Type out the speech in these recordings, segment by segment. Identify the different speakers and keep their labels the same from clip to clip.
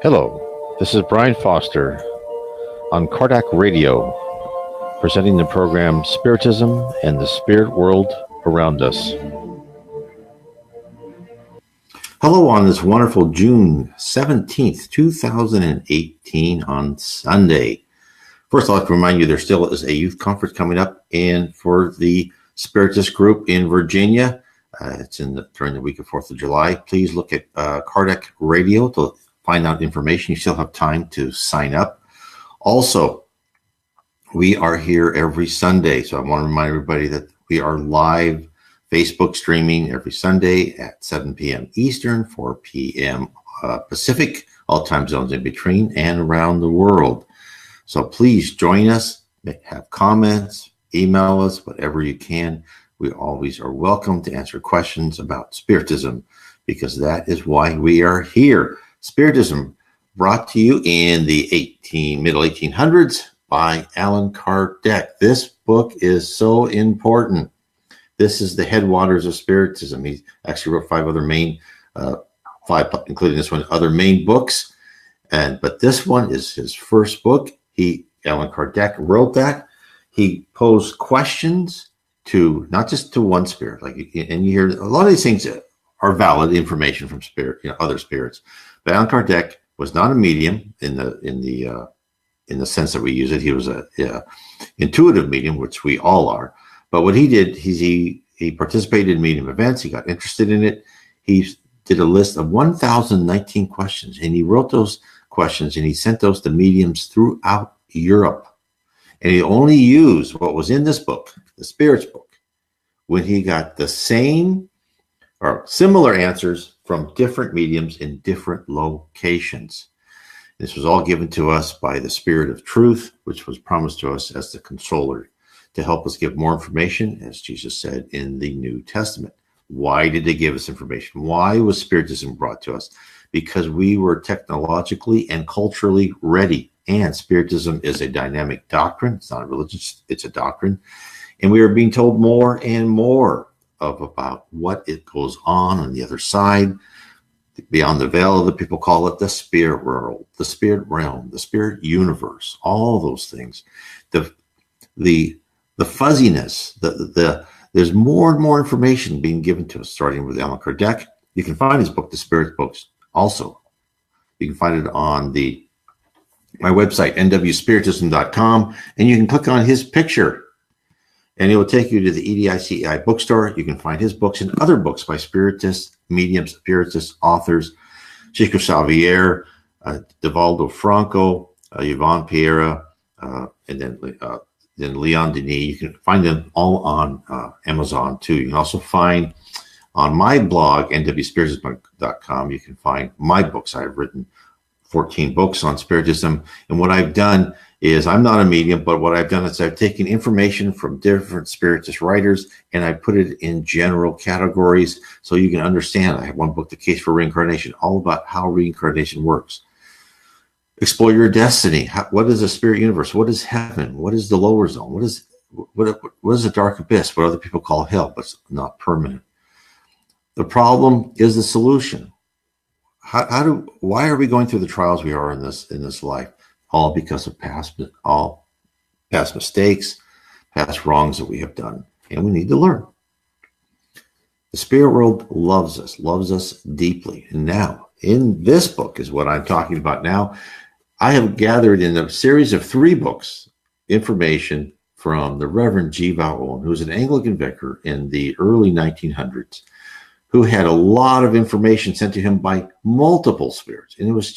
Speaker 1: Hello, this is Brian Foster on Kardec Radio, presenting the program Spiritism and the Spirit World Around Us. Hello on this wonderful June 17th, 2018 on Sunday. First, I'd like to remind you there still is a youth conference coming up and for the Spiritist group in Virginia. It's during the week of 4th of July. Please look at Kardec Radio to find out information. You still have time to sign up. Also, we are here every Sunday. So I want to remind everybody that we are live Facebook streaming every Sunday at 7 p.m. Eastern, 4 p.m. Pacific, all time zones in between and around the world. So please join us, have comments, email us, whatever you can. We always are welcome to answer questions about Spiritism because that is why we are here. Spiritism brought to you in the middle 1800s by Allan Kardec. This book is so important. This is the headwaters of Spiritism. He actually wrote five, including this one, other main books. But this one is his first book. Allan Kardec wrote that. He posed questions to not just to one spirit, and you hear a lot of these things are valid information from other spirits. But Allan Kardec was not a medium in the sense that we use it. He was a intuitive medium, which we all are. But what he did, he participated in medium events. He got interested in it. He did a list of 1,019 questions, and he wrote those questions, and he sent those to mediums throughout Europe. And he only used what was in this book, the Spirits book, when he got the same or similar answers from different mediums in different locations. This was all given to us by the Spirit of Truth, which was promised to us as the consoler to help us give more information, as Jesus said in the New Testament. Why did they give us information? Why was Spiritism brought to us? Because we were technologically and culturally ready. And Spiritism is a dynamic doctrine. It's not a religion, it's a doctrine. And we are being told more and more about what it goes on the other side, beyond the veil. The people call it the spirit world, the spirit realm, the spirit universe, all those things. The fuzziness, there's more and more information being given to us, starting with Allan Kardec. You can find his book, The Spirit Books, also. You can find it on my website, nwspiritism.com, and you can click on his picture, and it will take you to the EDICEI bookstore. You can find his books and other books by Spiritists, mediums, Spiritist authors, Chico Xavier, Divaldo Franco, Yvonne Pereira, and then Leon Denis. You can find them all on Amazon too. You can also find on my blog, nwspiritism.com, you can find my books. I've written 14 books on Spiritism. And what I've done is, I'm not a medium, but what I've done is I've taken information from different Spiritist writers and I put it in general categories so you can understand. I have one book, The Case for Reincarnation, all about how reincarnation works. Explore your destiny. What is the spirit universe? What is heaven? What is the lower zone? What is the dark abyss? What other people call hell, but it's not permanent. The problem is the solution. Why are we going through the trials we are in this life? All because of past mistakes, past wrongs that we have done, and we need to learn. The spirit world loves us deeply. And now, in this book is what I'm talking about now. I have gathered in a series of 3 books information from the Reverend G. Vale Owen, who was an Anglican vicar in the early 1900s, who had a lot of information sent to him by multiple spirits. And it was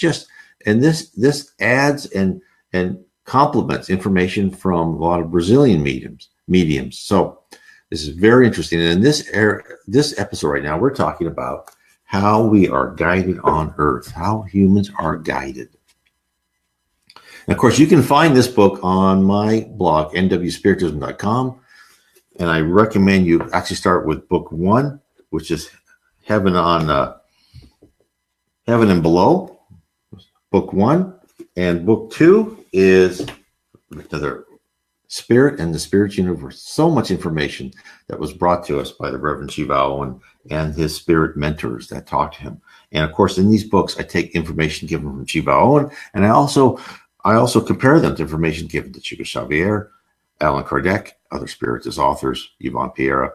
Speaker 1: this adds and complements information from a lot of Brazilian mediums. So this is very interesting. And in this episode right now, we're talking about how we are guided on Earth, how humans are guided. And of course, you can find this book on my blog, nwspiritism.com. And I recommend you actually start with book 1, which is Heaven and Below, book 1, and book 2 is another Spirit and the Spirit universe. So much information that was brought to us by the Reverend Vale Owen and his spirit mentors that talked to him. And of course, in these books, I take information given from Vale Owen, and I also compare them to information given to Chico Xavier, Allan Kardec, other Spiritist authors, Yvonne Pereira.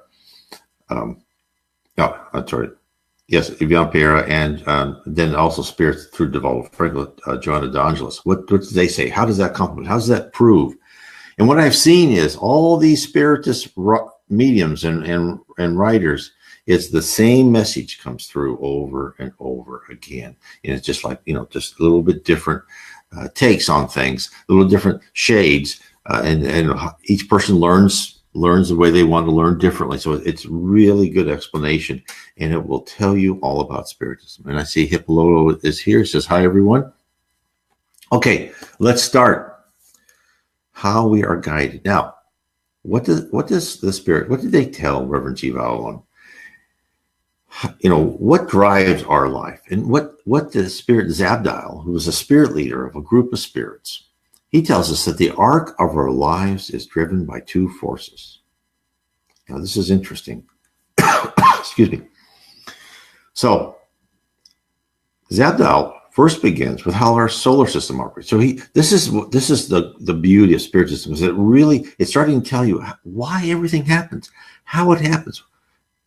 Speaker 1: Yes, Yvonne Pereira, and then also Spirits through Devolved Franklin, Joanna D'Angelis. What do they say? How does that complement? How does that prove? And what I've seen is all these Spiritist mediums and writers, it's the same message comes through over and over again. And it's just like, just a little bit different takes on things, a little different shades, and each person learns the way they want to learn differently. So it's really good explanation, and it will tell you all about Spiritism. And I see Hippoloto is here. It says, hi, everyone. Okay, let's start. How we are guided. Now, what does the Spirit, what did they tell Reverend Vale Owen? What drives our life? And what the Spirit Zabdiel, who was a spirit leader of a group of spirits, he tells us that the arc of our lives is driven by two forces. Now, this is interesting. Excuse me. So, Zabdiel first begins with how our solar system operates. So this is the beauty of Spiritism, is that really it's starting to tell you why everything happens, how it happens.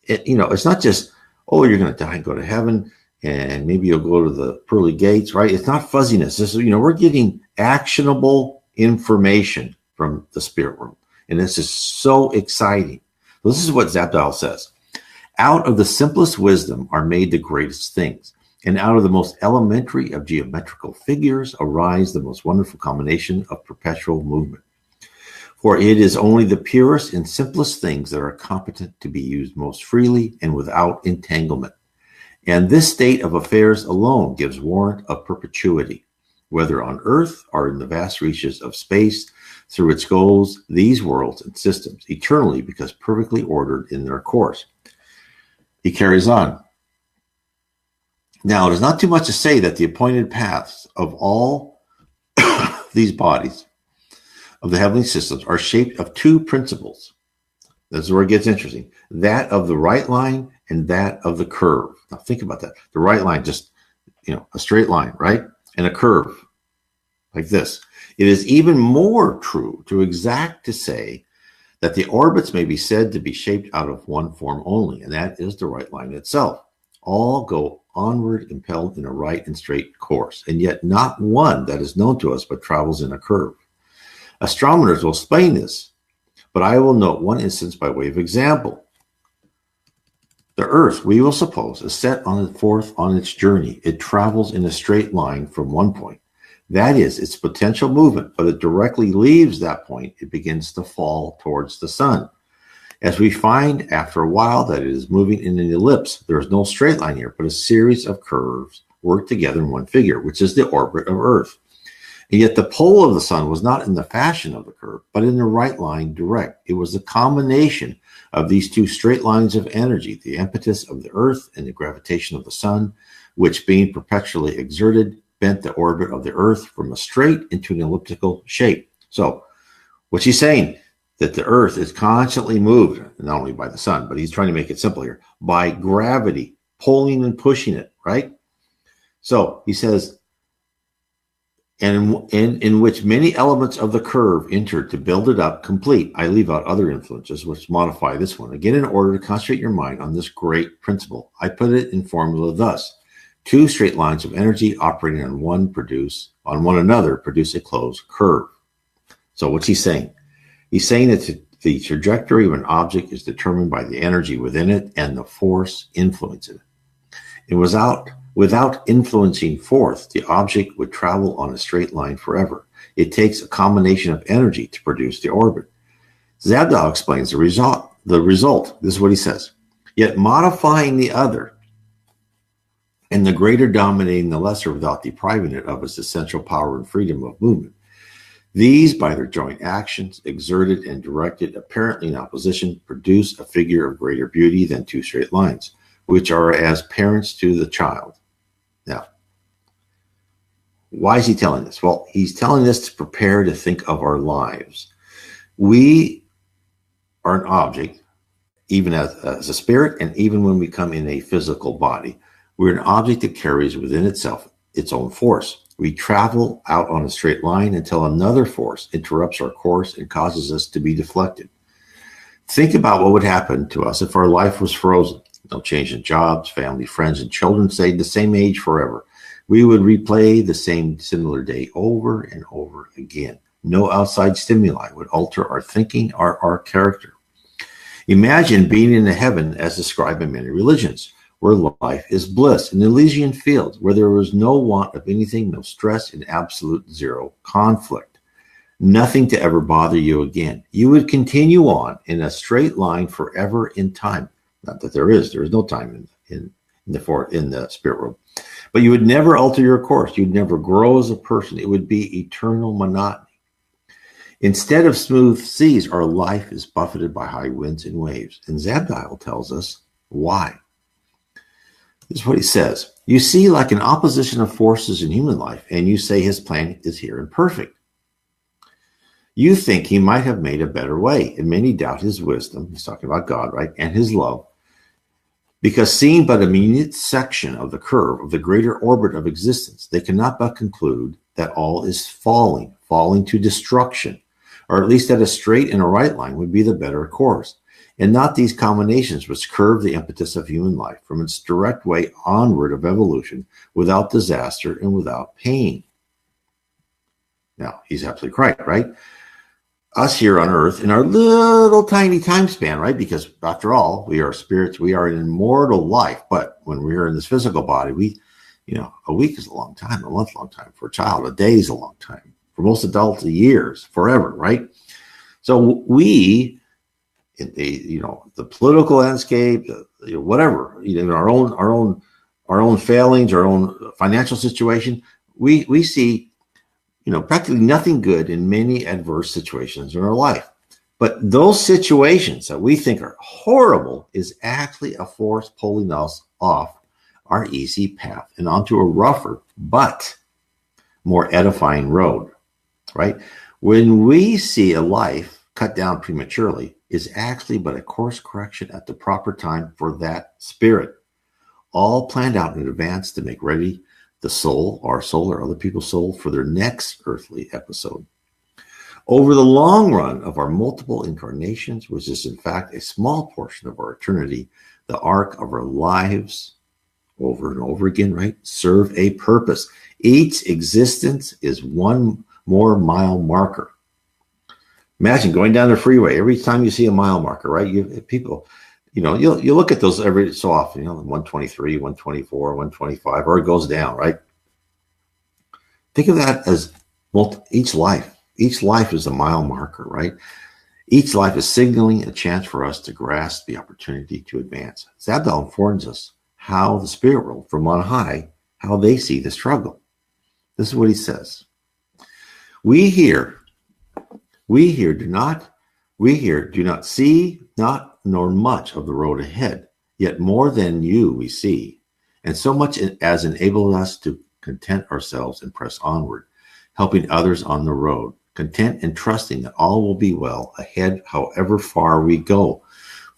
Speaker 1: It's not just, oh, you're going to die and go to heaven, and maybe you'll go to the pearly gates, right? It's not fuzziness. This is, we're getting actionable information from the spirit world. And this is so exciting. Well, this is what Zabdiel says. Out of the simplest wisdom are made the greatest things. And out of the most elementary of geometrical figures arise the most wonderful combination of perpetual movement. For it is only the purest and simplest things that are competent to be used most freely and without entanglement. And this state of affairs alone gives warrant of perpetuity, whether on earth or in the vast reaches of space, through which goes these worlds and systems, eternally, because perfectly ordered in their course. He carries on. Now, it is not too much to say that the appointed paths of all these bodies of the heavenly systems are shaped of two principles. This is where it gets interesting. That of the right line and that of the curve. Now, think about that. The right line, just, a straight line, right? And a curve, like this. It is even more true to say that the orbits may be said to be shaped out of one form only, and that is the right line itself. All go onward, impelled in a right and straight course, and yet not one that is known to us but travels in a curve. Astronomers will explain this, but I will note one instance by way of example. The Earth, we will suppose, is set forth on its journey. It travels in a straight line from one point. That is its potential movement, but it directly leaves that point. It begins to fall towards the sun. As we find after a while that it is moving in an ellipse, there is no straight line here, but a series of curves work together in one figure, which is the orbit of Earth. And yet the pole of the sun was not in the fashion of the curve, but in the right line direct. It was the combination of these two straight lines of energy, the impetus of the Earth and the gravitation of the sun, which being perpetually exerted, bent the orbit of the Earth from a straight into an elliptical shape. So what's he saying? That the Earth is constantly moved, not only by the sun, but he's trying to make it simple here, by gravity, pulling and pushing it, right? So he says, and in which many elements of the curve enter to build it up complete. I leave out other influences which modify this one. Again, in order to concentrate your mind on this great principle, I put it in formula thus. Two straight lines of energy operating on one another produce a closed curve. So what's he saying? He's saying that the trajectory of an object is determined by the energy within it and the force influencing it. And without influencing force, the object would travel on a straight line forever. It takes a combination of energy to produce the orbit. Zabdiel explains the result. This is what he says. Yet modifying the other and the greater dominating the lesser without depriving it of its essential power and freedom of movement. These, by their joint actions, exerted and directed apparently in opposition, produce a figure of greater beauty than two straight lines, which are as parents to the child. Now, why is he telling this? Well, he's telling us to prepare to think of our lives. We are an object, even as a spirit, and even when we come in a physical body. We're an object that carries within itself its own force. We travel out on a straight line until another force interrupts our course and causes us to be deflected. Think about what would happen to us if our life was frozen. No change in jobs, family, friends, and children stayed the same age forever. We would replay the same similar day over and over again. No outside stimuli would alter our thinking or our character. Imagine being in a heaven as described in many religions, where life is bliss, an Elysian field, where there was no want of anything, no stress, and absolute zero conflict. Nothing to ever bother you again. You would continue on in a straight line forever in time. Not that there is no time in the spirit world. But you would never alter your course. You'd never grow as a person. It would be eternal monotony. Instead of smooth seas, our life is buffeted by high winds and waves. And Zabdiel tells us why. This is what he says. You see like an opposition of forces in human life, and you say his plan is here and perfect. You think he might have made a better way, and many doubt his wisdom. He's talking about God, right? And his love. Because seeing but a minute section of the curve of the greater orbit of existence, they cannot but conclude that all is falling to destruction, or at least that a straight and a right line would be the better course, and not these combinations which curve the impetus of human life from its direct way onward of evolution without disaster and without pain. Now, he's absolutely correct, right? Us here on earth in our little tiny time span, right? Because after all, we are spirits, we are an immortal life. But when we're in this physical body, a week is a long time, a month, a long time. For a child, a day is a long time. For most adults, years, forever, right? So we, in the political landscape, whatever, our own failings, our own financial situation, we see practically nothing good in many adverse situations in our life. But those situations that we think are horrible is actually a force pulling us off our easy path and onto a rougher but more edifying road, right? When we see a life cut down prematurely is actually but a course correction at the proper time for that spirit, all planned out in advance to make ready the soul, our soul, or other people's soul for their next earthly episode. Over the long run of our multiple incarnations, which is in fact a small portion of our eternity, the arc of our lives, over and over again, right, serve a purpose. Each existence is one more mile marker. Imagine going down the freeway. Every time you see a mile marker, right, you look at those every so often, 123, 124, 125, or it goes down, right? Think of that as each life. Each life is a mile marker, right? Each life is signaling a chance for us to grasp the opportunity to advance. Zabdiel informs us how the spirit world from on high, how they see the struggle. This is what he says. We here do not see, not nor much of the road ahead, yet more than you we see, and so much as enables us to content ourselves and press onward, helping others on the road, content and trusting that all will be well ahead however far we go.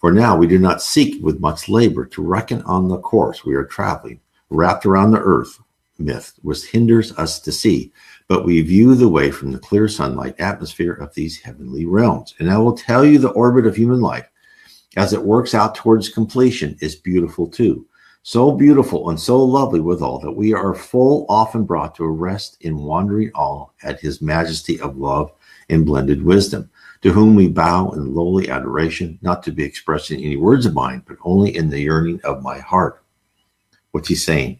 Speaker 1: For now we do not seek with much labor to reckon on the course we are traveling, wrapped around the earth myth, which hinders us to see, but we view the way from the clear sunlight atmosphere of these heavenly realms. And I will tell you the orbit of human life, as it works out towards completion, is beautiful too. So beautiful and so lovely withal that we are full often brought to a rest in wandering awe at his majesty of love and blended wisdom, to whom we bow in lowly adoration, not to be expressed in any words of mine, but only in the yearning of my heart. What's he saying?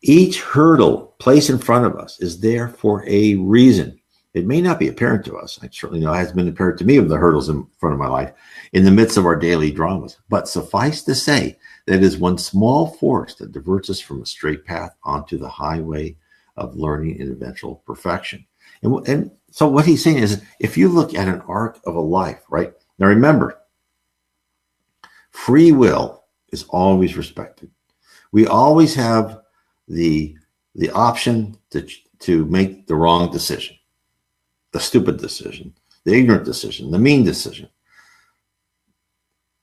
Speaker 1: Each hurdle placed in front of us is there for a reason. It may not be apparent to us. I certainly know it has been apparent to me of the hurdles in front of my life in the midst of our daily dramas. But suffice to say that it is one small force that diverts us from a straight path onto the highway of learning and eventual perfection. And so what he's saying is, if you look at an arc of a life, right? Now remember, free will is always respected. We always have the option to make the wrong decision, the stupid decision, the ignorant decision, the mean decision,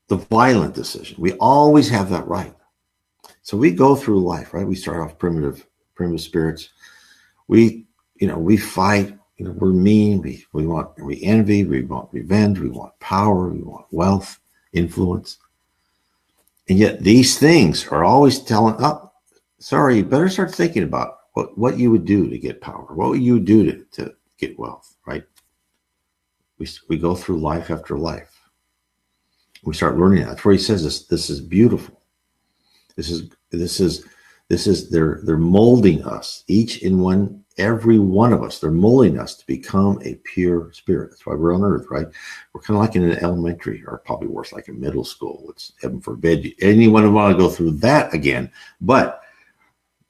Speaker 1: the violent decision. We always have that right. So we go through life, right? We start off primitive spirits. We fight. We're mean. We envy. We want revenge. We want power. We want wealth, influence. And yet these things are always telling, oh, sorry, you better start thinking about what you would do to get power. What would you do to get wealth, right? We go through life after life. We start learning that. That's where he says this is beautiful. They're molding us, every one of us. They're molding us to become a pure spirit. That's why we're on earth, right? We're kind of like in an elementary, or probably worse, like a middle school. It's heaven forbid anyone would want to go through that again. But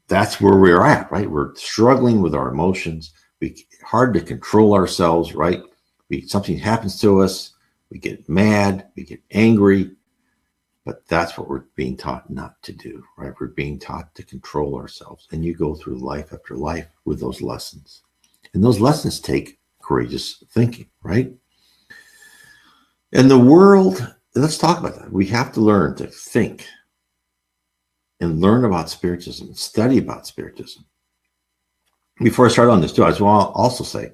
Speaker 1: that's where we're at, right? We're struggling with our emotions. Hard to control ourselves, right? Something happens to us. We get mad. We get angry. But that's what we're being taught not to do, right? We're being taught to control ourselves. And you go through life after life with those lessons. And those lessons take courageous thinking, right? And the world, let's talk about that. We have to learn to think and learn about Spiritism, study about Spiritism. Before I start on this too, I just want to also say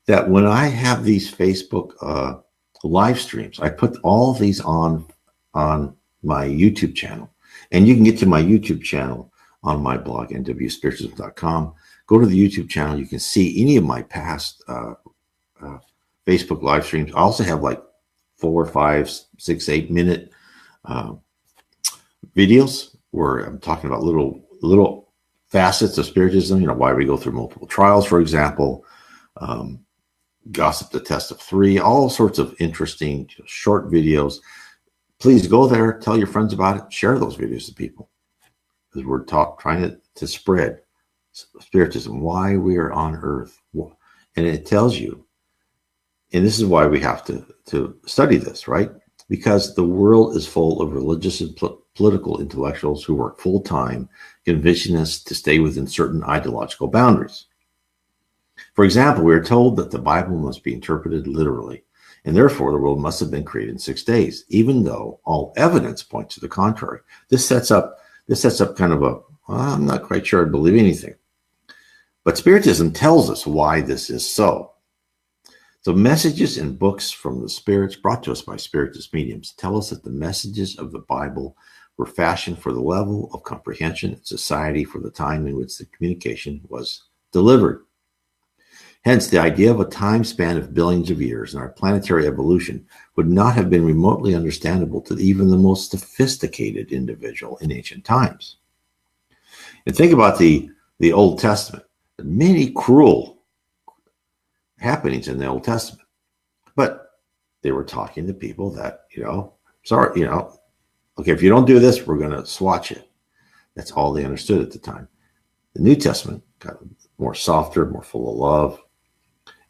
Speaker 1: that when I have these Facebook live streams, I put all of these on my YouTube channel. And you can get to my YouTube channel on my blog, nwspiritism.com. Go to the YouTube channel. You can see any of my past Facebook live streams. I also have like 4, 5, 6, 8 minute videos where I'm talking about little facets of Spiritism, why we go through multiple trials, for example, gossip the test of 3, all sorts of interesting short videos. Please go there, tell your friends about it, share those videos to people. Because we're trying to spread Spiritism, why we are on earth. And it tells you, and this is why we have to study this, right? Because the world is full of religious and political intellectuals who work full-time, convincing us to stay within certain ideological boundaries. For example, we are told that the Bible must be interpreted literally, and therefore the world must have been created in 6 days, even though all evidence points to the contrary. This sets up kind of I'm not quite sure I believe anything. But Spiritism tells us why this is so. So messages and books from the spirits brought to us by Spiritist mediums tell us that the messages of the Bible were fashioned for the level of comprehension in society for the time in which the communication was delivered. Hence, the idea of a time span of billions of years in our planetary evolution would not have been remotely understandable to even the most sophisticated individual in ancient times. And think about the Old Testament. There are many cruel happenings in the Old Testament. But they were talking to people that, okay, if you don't do this, we're going to swatch it. That's all they understood at the time. The New Testament got more softer, more full of love.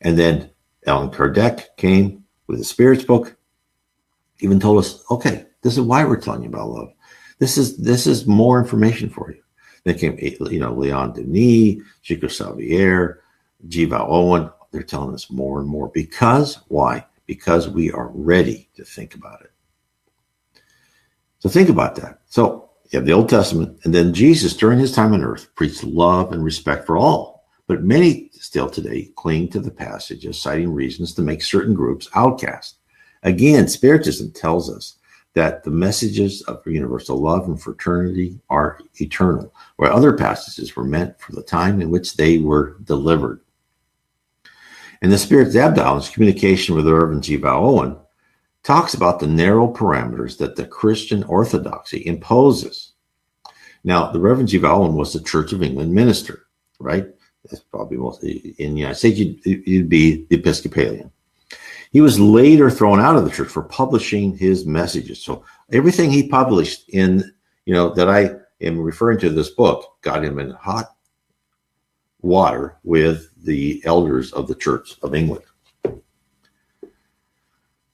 Speaker 1: And then Allan Kardec came with the Spirits book, even told us, okay, this is why we're telling you about love. This is more information for you. Then came, Leon Denis, Chico Xavier, Vale Owen. They're telling us more and more. Because, why? Because we are ready to think about it. So think about that. So you have the Old Testament, and then Jesus, during his time on earth, preached love and respect for all. But many still today cling to the passages, citing reasons to make certain groups outcast. Again, Spiritism tells us that the messages of universal love and fraternity are eternal, while other passages were meant for the time in which they were delivered. And the Spirit's Abdal, in his communication with the Reverend Vale Owen, talks about the narrow parameters that the Christian orthodoxy imposes. Now, the Reverend Vale Owen was the Church of England minister, right? That's probably mostly in the United States, you'd be the Episcopalian. He was later thrown out of the church for publishing his messages. So everything he published that I am referring to this book got him in hot water with the elders of the Church of England.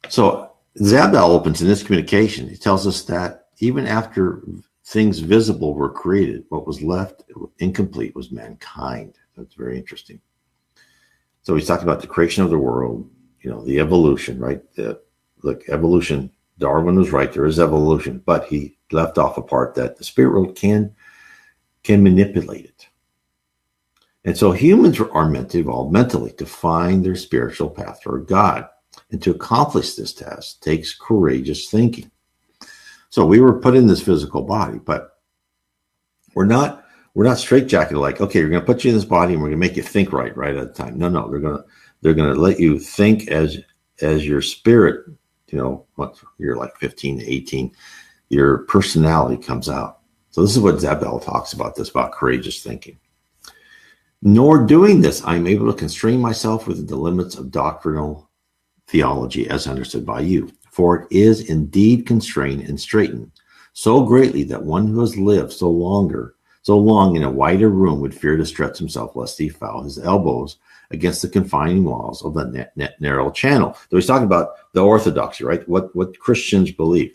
Speaker 1: So Zabdal opens in this communication. He tells us that even after things visible were created, what was left incomplete was mankind. That's very interesting. So he's talking about the creation of the world, the evolution, right? Look, evolution, Darwin was right. There is evolution, but he left off a part that the spirit world can manipulate it. And so humans are meant to evolve mentally to find their spiritual path toward God. And to accomplish this task takes courageous thinking. So we were put in this physical body, but we're not straitjacketed like, okay, we're going to put you in this body and we're going to make you think right at the time. No, they're going to let you think as your spirit, once you're like 15 to 18, your personality comes out. So this is what Zabel talks about courageous thinking. Nor doing this, I'm able to constrain myself within the limits of doctrinal theology as understood by you. For it is indeed constrained and straitened so greatly that one who has lived so long in a wider room would fear to stretch himself lest he foul his elbows against the confining walls of the narrow channel. So he's talking about the orthodoxy, right? What Christians believe.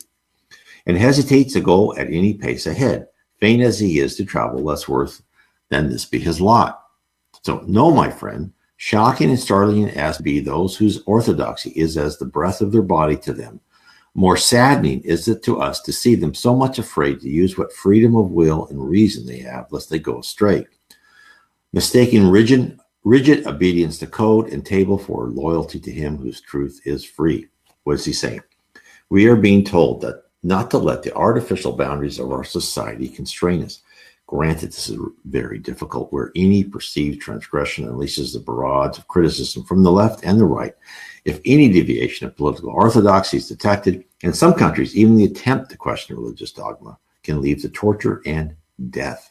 Speaker 1: And hesitates to go at any pace ahead, faint as he is to travel, less worth than this be his lot. So no, my friend, shocking and startling as be those whose orthodoxy is as the breath of their body to them, more saddening is it to us to see them so much afraid to use what freedom of will and reason they have, lest they go astray, mistaking rigid obedience to code and table for loyalty to him whose truth is free. What is he saying? We are being told that not to let the artificial boundaries of our society constrain us. Granted, this is very difficult, where any perceived transgression unleashes the barrage of criticism from the left and the right. If any deviation of political orthodoxy is detected, in some countries, even the attempt to question religious dogma can lead to torture and death.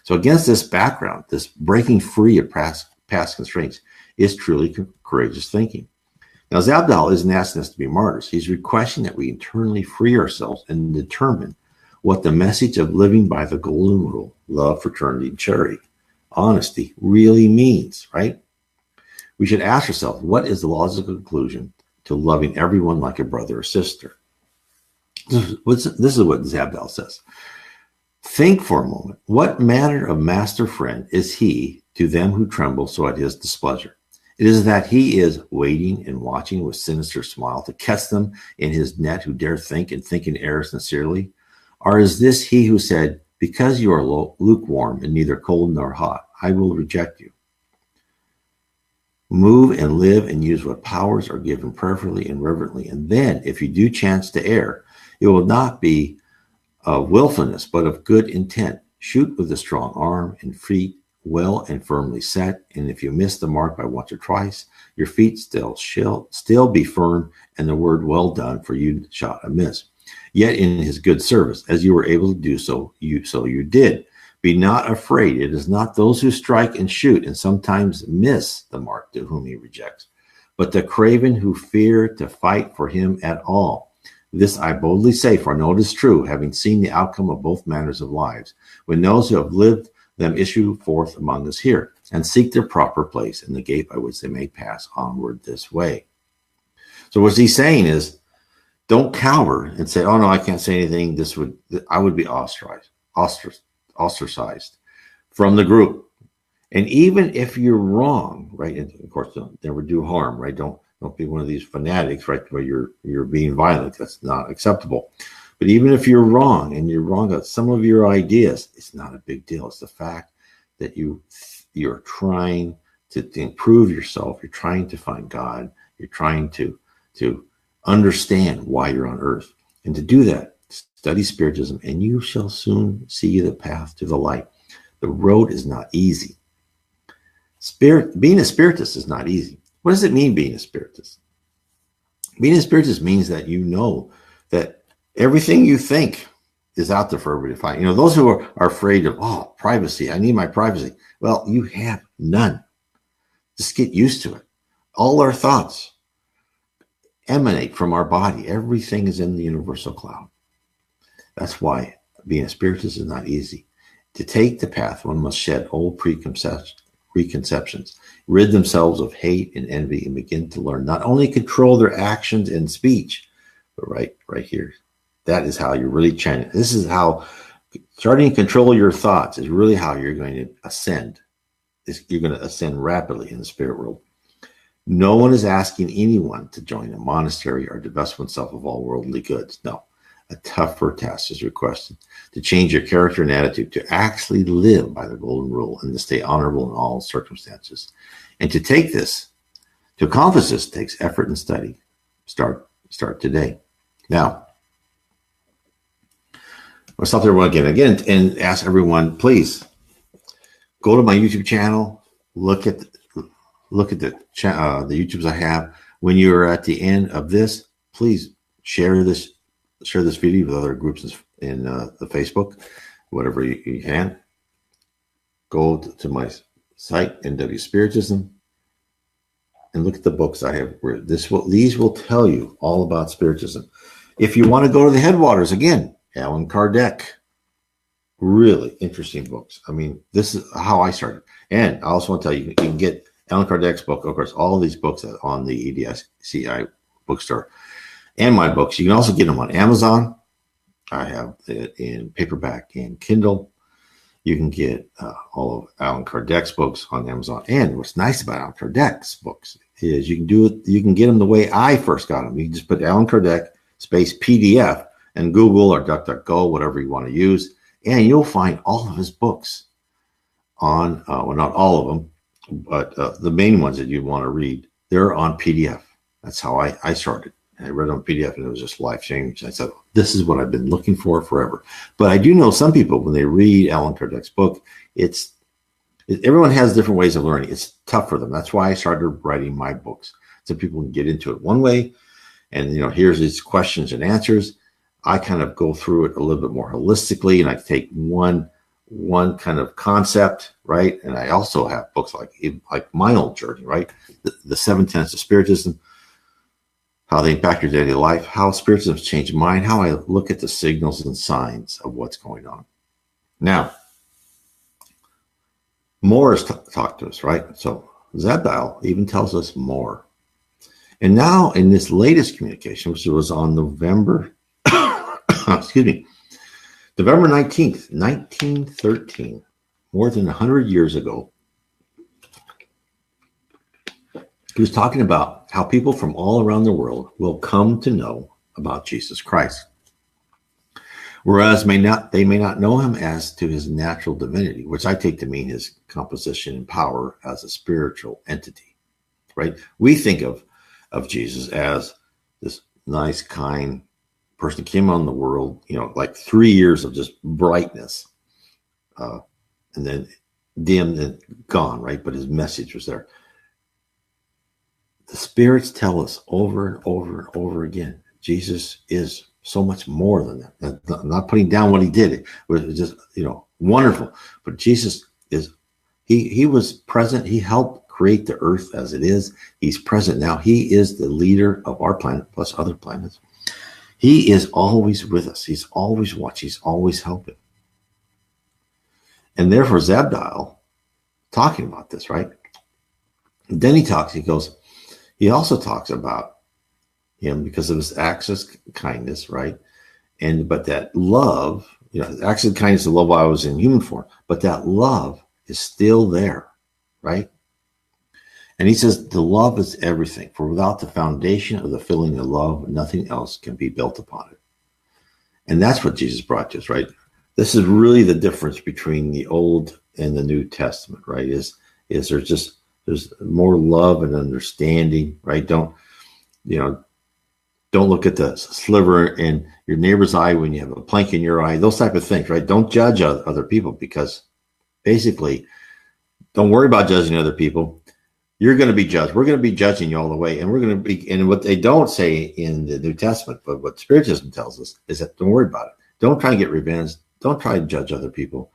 Speaker 1: So against this background, this breaking free of past constraints is truly courageous thinking. Now, Zabdal isn't asking us to be martyrs. He's requesting that we internally free ourselves and determine what the message of living by the golden rule, love, fraternity, and charity, honesty, really means, right? We should ask ourselves, what is the logical conclusion to loving everyone like a brother or sister? This is what Zabdal says. Think for a moment, what manner of master friend is he to them who tremble so at his displeasure? It is that he is waiting and watching with sinister smile to catch them in his net who dare think and think in error sincerely? Or is this he who said, because you are lukewarm and neither cold nor hot, I will reject you? Move and live and use what powers are given prayerfully and reverently. And then, if you do chance to err, it will not be of willfulness, but of good intent. Shoot with a strong arm and feet well and firmly set. And if you miss the mark by once or twice, your feet still be firm, and the word well done, for you shot amiss. Yet in his good service, as you were able to do so, you did. Be not afraid. It is not those who strike and shoot and sometimes miss the mark to whom he rejects, but the craven who fear to fight for him at all. This I boldly say, for I know it is true, having seen the outcome of both manners of lives, when those who have lived them issue forth among us here, and seek their proper place in the gate by which they may pass onward this way. So what he's saying is, don't cower and say, oh no, I can't say anything. I would be ostracized from the group. And even if you're wrong, right? And of course, don't never do harm, right? Don't be one of these fanatics, right? Where you're being violent. That's not acceptable. But even if you're wrong and you're wrong about some of your ideas, it's not a big deal. It's the fact that you're trying to improve yourself. You're trying to find God. You're trying to understand why you're on earth. And to do that, study Spiritism, and you shall soon see the path to the light. The road is not easy. Being a Spiritist is not easy. What does it mean, being a Spiritist? Being a Spiritist means that you know that everything you think is out there for everybody to find. Those who are afraid of, privacy, I need my privacy. Well, you have none. Just get used to it. All our thoughts emanate from our body. Everything is in the universal cloud. That's why being a Spiritist is not easy. To take the path, one must shed old preconceptions, rid themselves of hate and envy, and begin to learn not only control their actions and speech, but right here, that is how you're really trying. This is how starting to control your thoughts is really how you're going to ascend. You're going to ascend rapidly in the spirit world. No one is asking anyone to join a monastery or divest oneself of all worldly goods. No, a tougher task is requested to change your character and attitude, to actually live by the golden rule and to stay honorable in all circumstances. And to accomplish this takes effort and study. Start today. Now, I'll stop there again and ask everyone, please go to my YouTube channel, look at the YouTubes I have. When you're at the end of this, please share this video with other groups in the Facebook, whatever you can. Go to my site, NW Spiritism, and look at the books I have. These will tell you all about Spiritism. If you want to go to the headwaters, again, Allan Kardec, really interesting books. I mean, this is how I started. And I also want to tell you, you can get Allan Kardec's book, of course, all of these books on the EDSCI bookstore, and my books. You can also get them on Amazon. I have it in paperback and Kindle. You can get all of Allan Kardec's books on Amazon. And what's nice about Allan Kardec's books is you can get them the way I first got them. You can just put Allan Kardec space PDF and Google or DuckDuckGo, whatever you want to use, and you'll find all of his books on, well, not all of them, but the main ones that you want to read, they're on PDF. That's how I started. I read on PDF and it was just life-changing. I said, this is what I've been looking for forever. But I do know some people, when they read Allan Kardec's book, everyone has different ways of learning. It's tough for them. That's why I started writing my books, so people can get into it one way. And, here's these questions and answers. I kind of go through it a little bit more holistically, and I take one kind of concept, right? And I also have books like my own journey, right? The 7 Tenets of Spiritism, how they impact your daily life, how Spiritism has changed mine, how I look at the signals and signs of what's going on. Now, more has talked to us, right? So Zabdial even tells us more. And now in this latest communication, which was on November 19th, 1913, more than 100 years ago, he was talking about how people from all around the world will come to know about Jesus Christ. Whereas they may not know him as to his natural divinity, which I take to mean his composition and power as a spiritual entity, right? We think of Jesus as this nice, kind person who came on the world, like 3 years of just brightness, and then dimmed and gone, right? But his message was there. The spirits tell us over and over and over again, Jesus is so much more than that. I'm not putting down what he did. It was just, wonderful. But Jesus he was present. He helped create the earth as it is. He's present now. He is the leader of our planet plus other planets. He is always with us. He's always watching. He's always helping. And therefore, Zabdial, talking about this, right? And then he also talks about him because of his acts of kindness, right? But that love, acts of kindness and love while I was in human form, but that love is still there, right? And he says, the love is everything, for without the foundation of the feeling of love, nothing else can be built upon it. And that's what Jesus brought to us, right? This is really the difference between the Old and the New Testament, right? Is there's more love and understanding, right? Don't look at the sliver in your neighbor's eye when you have a plank in your eye, those type of things, right? Don't judge other people, because basically, don't worry about judging other people. You're going to be judged. We're going to be judging you all the way. And we're going to be, and what they don't say in the New Testament, but what Spiritism tells us is that don't worry about it. Don't try to get revenge. Don't try to judge other people.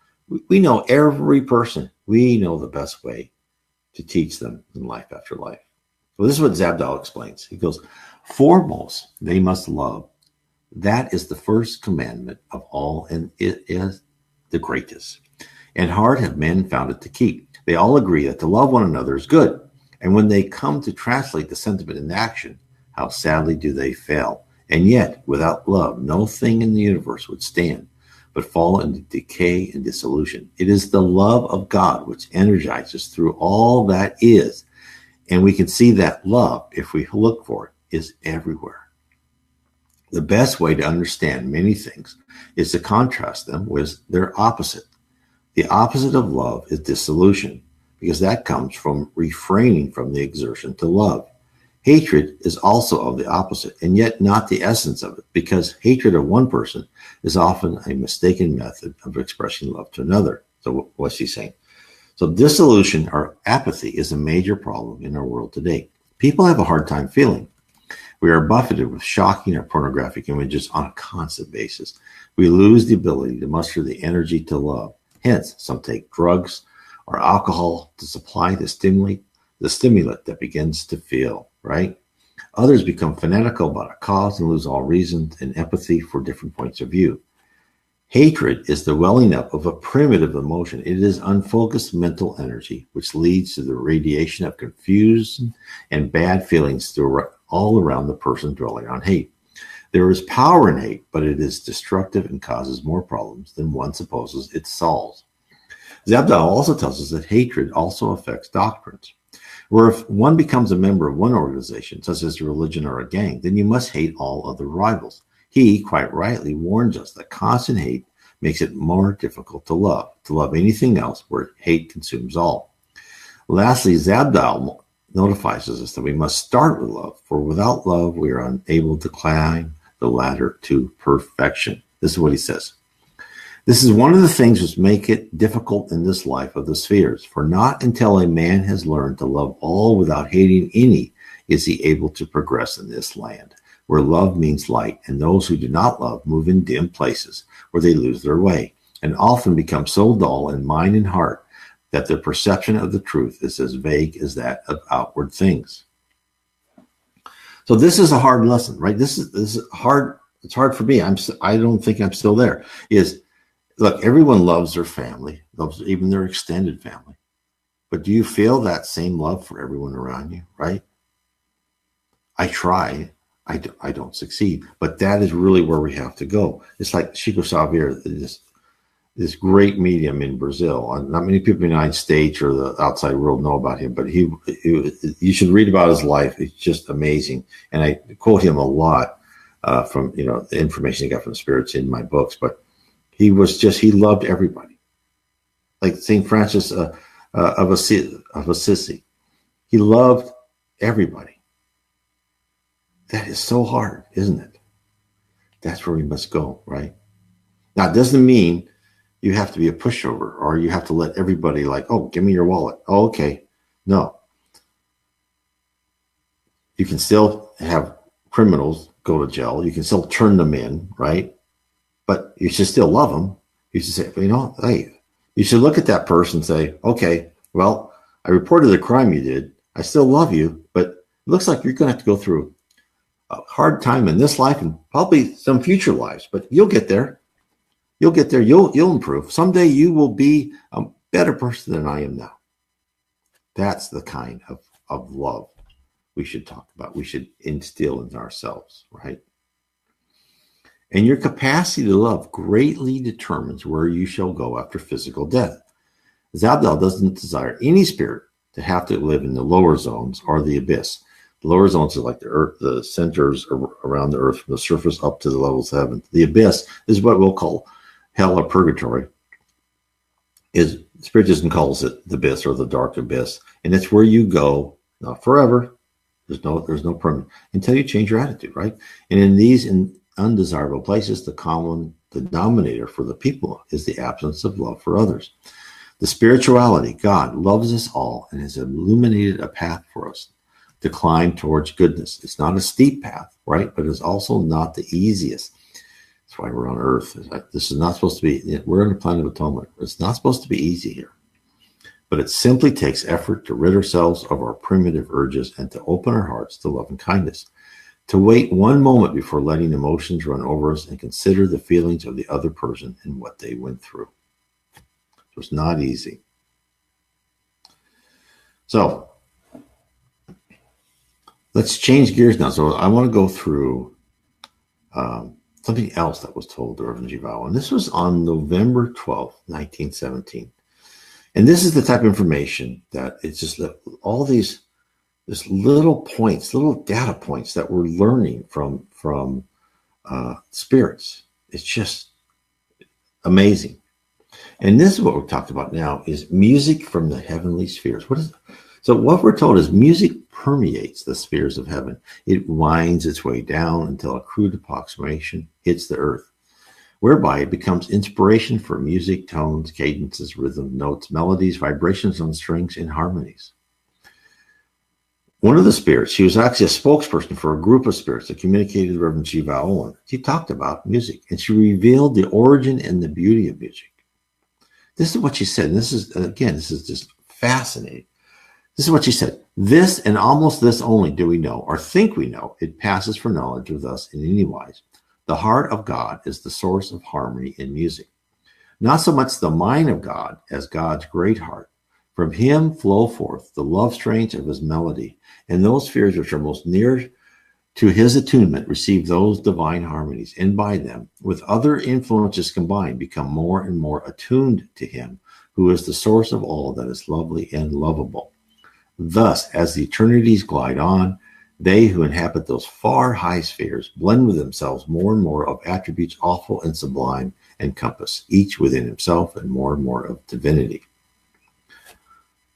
Speaker 1: We know every person. We know the best way to teach them in life after life. Well, this is what Zabdial explains. He goes, foremost, they must love. That is the first commandment of all, and it is the greatest. And hard have men found it to keep. They all agree that to love one another is good. And when they come to translate the sentiment in action, how sadly do they fail. And yet, without love, no thing in the universe would stand, but fall into decay and dissolution. It is the love of God which energizes through all that is, And we can see that love, if we look for it, is everywhere. The best way to understand many things is to contrast them with their opposite. The opposite of love is dissolution, because that comes from refraining from the exertion to love. Hatred is also of the opposite, and yet not the essence of it, because hatred of one person is often a mistaken method of expressing love to another. So what's he saying? So dissolution or apathy is a major problem in our world today. People have a hard time feeling. We are buffeted with shocking or pornographic images on a constant basis. We lose the ability to muster the energy to love. Hence, some take drugs or alcohol to supply the stimulant that begins to feel, right? Others become fanatical about a cause and lose all reason and empathy for different points of view. Hatred is the welling up of a primitive emotion. It is unfocused mental energy, which leads to the radiation of confusion and bad feelings all around the person dwelling on hate. There is power in hate, but it is destructive and causes more problems than one supposes it solves. Zabdal also tells us that hatred also affects doctrines, where if one becomes a member of one organization, such as a religion or a gang, then you must hate all other rivals. He, quite rightly, warns us that constant hate makes it more difficult to love anything else where hate consumes all. Lastly, Zabdal notifies us that we must start with love, for without love we are unable to climb the ladder to perfection. This is what he says. This is one of the things which make it difficult in this life of the spheres, for not until a man has learned to love all without hating any is he able to progress in this land, where love means light, and those who do not love move in dim places where they lose their way, and often become so dull in mind and heart that their perception of the truth is as vague as that of outward things. So this is a hard lesson, right? This is hard. It's hard for me. I don't think I'm still there. Look, everyone loves their family, loves even their extended family. But do you feel that same love for everyone around you, right? I try. I don't succeed. But that is really where we have to go. It's like Chico Xavier, this great medium in Brazil. Not many people in the United States or the outside world know about him, but you should read about his life. It's just amazing. And I quote him a lot from the information he got from spirits in my books. But he loved everybody. Like St. Francis of Assisi. He loved everybody. That is so hard, isn't it? That's where we must go, right? Now, it doesn't mean you have to be a pushover or you have to let everybody give me your wallet. Oh, okay. No. You can still have criminals go to jail. You can still turn them in, right? But you should still love them. You should say, hey, you should look at that person and say, okay, well, I reported the crime you did. I still love you, but it looks like you're going to have to go through a hard time in this life and probably some future lives, but you'll get there. You'll get there. You'll improve. Someday you will be a better person than I am now. That's the kind of love we should talk about. We should instill in ourselves, right? And your capacity to love greatly determines where you shall go after physical death. Zabdal doesn't desire any spirit to have to live in the lower zones or the abyss. The lower zones are like the earth, the centers around the earth, from the surface up to the levels of heaven. The abyss is what we'll call hell or purgatory. Spiritism calls it the abyss or the dark abyss. And it's where you go, not forever. There's no permanent, until you change your attitude, right? And in these undesirable places, the common denominator for the people is the absence of love for others. The spirituality, God, loves us all and has illuminated a path for us to climb towards goodness. It's not a steep path, right? But it's also not the easiest. That's why we're on Earth. This is not supposed to be, we're on the planet of atonement. It's not supposed to be easy here. But it simply takes effort to rid ourselves of our primitive urges and to open our hearts to love and kindness. To wait one moment before letting emotions run over us and consider the feelings of the other person and what they went through. So it's not easy. So let's change gears now. So I want to go through something else that was told to Reverend Vale. And this was on November 12th, 1917. And this is the type of information that it's just all these There's little points, little data points that we're learning from spirits. It's just amazing. And this is what we're talking about now is music from the heavenly spheres. So what we're told is music permeates the spheres of heaven. It winds its way down until a crude approximation hits the earth, whereby it becomes inspiration for music, tones, cadences, rhythm, notes, melodies, vibrations on strings, and harmonies. One of the spirits, she was actually a spokesperson for a group of spirits that communicated with Reverend Vale Owen. She talked about music, and she revealed the origin and the beauty of music. This is what she said. And this is just fascinating. This is what she said. This and almost this only do we know, or think we know. It passes for knowledge with us in any wise. The heart of God is the source of harmony in music. Not so much the mind of God as God's great heart. From him flow forth the love strains of his melody, and those spheres which are most near to his attunement receive those divine harmonies, and by them, with other influences combined, become more and more attuned to him, who is the source of all that is lovely and lovable. Thus, as the eternities glide on, they who inhabit those far high spheres blend with themselves more and more of attributes awful and sublime encompass, each within himself, and more of divinity.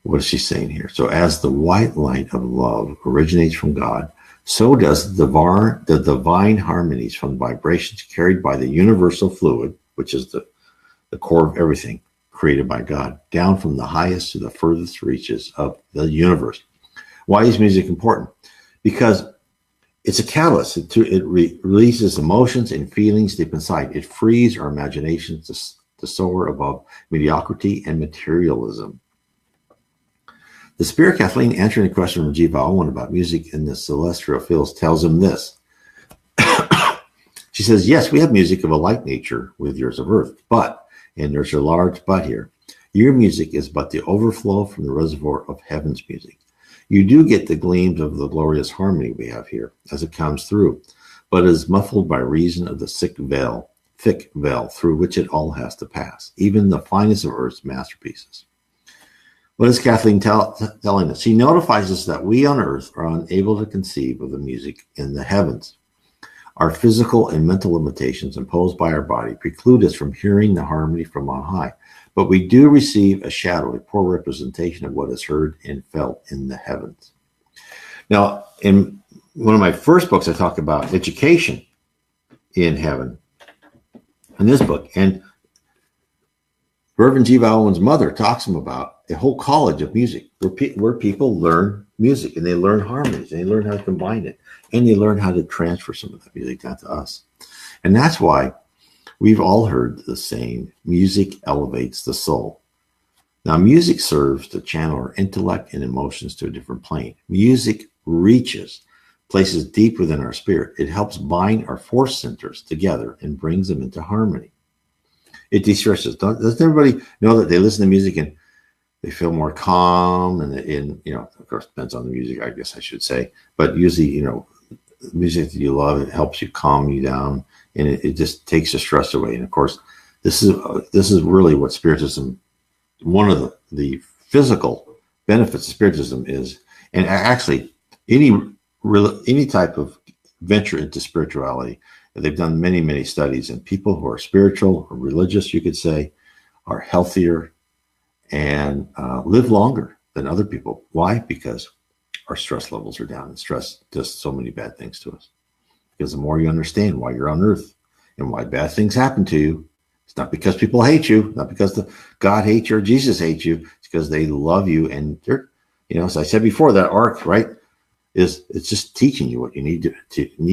Speaker 1: What is she saying here? So as the white light of love originates from God, so does the divine harmonies from vibrations carried by the universal fluid, which is the core of everything created by God, down from the highest to the furthest reaches of the universe. Why is music important? Because it's a catalyst. It releases emotions and feelings deep inside. It frees our imaginations to soar above mediocrity and materialism. The Spirit Kathleen, answering a question from G. Vale Owen about music in the celestial fields, tells him this. She says, yes, we have music of a like nature with yours of earth, but, and there's a large but here, your music is but the overflow from the reservoir of heaven's music. You do get the gleams of the glorious harmony we have here as it comes through, but it is muffled by reason of the thick veil through which it all has to pass, even the finest of earth's masterpieces. What is Kathleen telling us? She notifies us that we on earth are unable to conceive of the music in the heavens. Our physical and mental limitations imposed by our body preclude us from hearing the harmony from on high, but we do receive a shadow, a poor representation of what is heard and felt in the heavens. Now, in one of my first books, I talk about education in heaven in this book, and Reverend G. Vale Owen's mother talks to him about a whole college of music where people learn music and they learn harmonies and they learn how to combine it and they learn how to transfer some of that music down to us. And that's why we've all heard the saying, music elevates the soul. Now, music serves to channel our intellect and emotions to a different plane. Music reaches places deep within our spirit. It helps bind our force centers together and brings them into harmony. It de-stresses. Doesn't everybody know that they listen to music and they feel more calm? And of course, it depends on the music, I guess I should say. But usually, music that you love, it helps you calm you down, and it just takes the stress away. And of course, this is really what Spiritism, one of the physical benefits of Spiritism is, and actually any type of venture into spirituality. They've done many, many studies, and people who are spiritual or religious, you could say, are healthier and live longer than other people. Why? Because our stress levels are down, and stress does so many bad things to us. Because the more you understand why you're on earth and why bad things happen to you, it's not because people hate you, not because God hates you or Jesus hates you. It's because they love you, and they're, as I said before, that arc, right? It's just teaching you what you need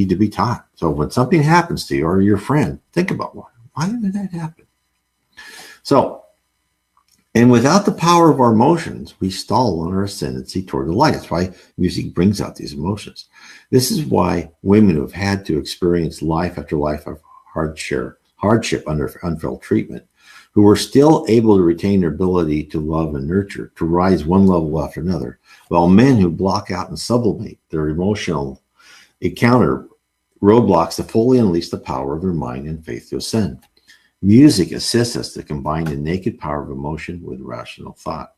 Speaker 1: to be taught. So when something happens to you or your friend, think about why did that happen? So, and without the power of our emotions, we stall on our ascendancy toward the light. That's why music brings out these emotions. This is why women who have had to experience life after life of hardship under unfelt treatment, who are still able to retain their ability to love and nurture, to rise one level after another, while men who block out and sublimate their emotional encounter roadblocks to fully unleash the power of their mind and faith to ascend. Music assists us to combine the naked power of emotion with rational thought.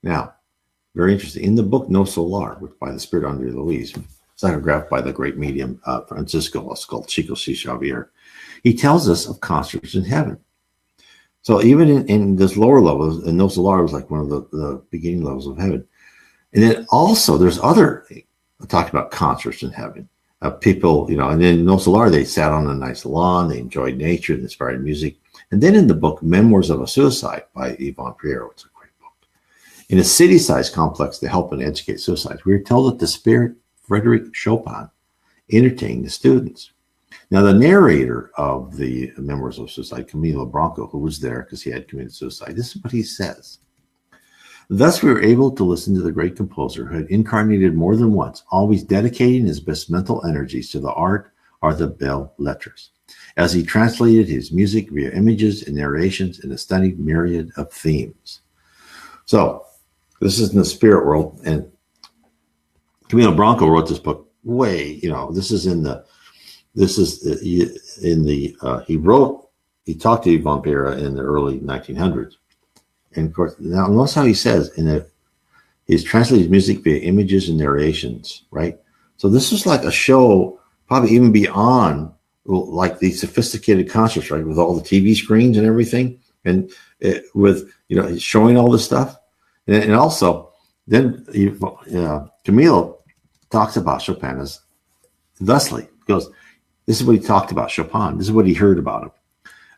Speaker 1: Now, Very interesting. In the book No Solar, which by the Spirit Andre Luis, psychographed by the great medium Francisco, it's called Chico C. Xavier, he tells us of concerts in heaven. So even in this lower level, and No Solar was like one of the beginning levels of heaven. And then also there's other, talked about concerts in heaven. People, and then No Solar, they sat on a nice lawn, they enjoyed nature, and inspired music. And then in the book Memoirs of a Suicide by Yvonne Pereiro, it's a great book. In a city-sized complex to help and educate suicides, we were told that the spirit Frédéric Chopin entertained the students. Now, the narrator of the Memoirs of Suicide, Camilo Branco, who was there because he had committed suicide, this is what he says. Thus, we were able to listen to the great composer who had incarnated more than once, always dedicating his best mental energies to the art or the belles lettres, as he translated his music via images and narrations in a stunning myriad of themes. So, this is in the spirit world, and Camilo Branco wrote this book he talked to Yvonne Pereira in the early 1900s. And of course, now notice how he says he's translated music via images and narrations, right? So this is like a show, probably even beyond like these sophisticated concerts, right? With all the TV screens and everything, and with showing all this stuff, and also then Camilo talks about Chopin as thusly. He goes, this is what he talked about Chopin. This is what he heard about him.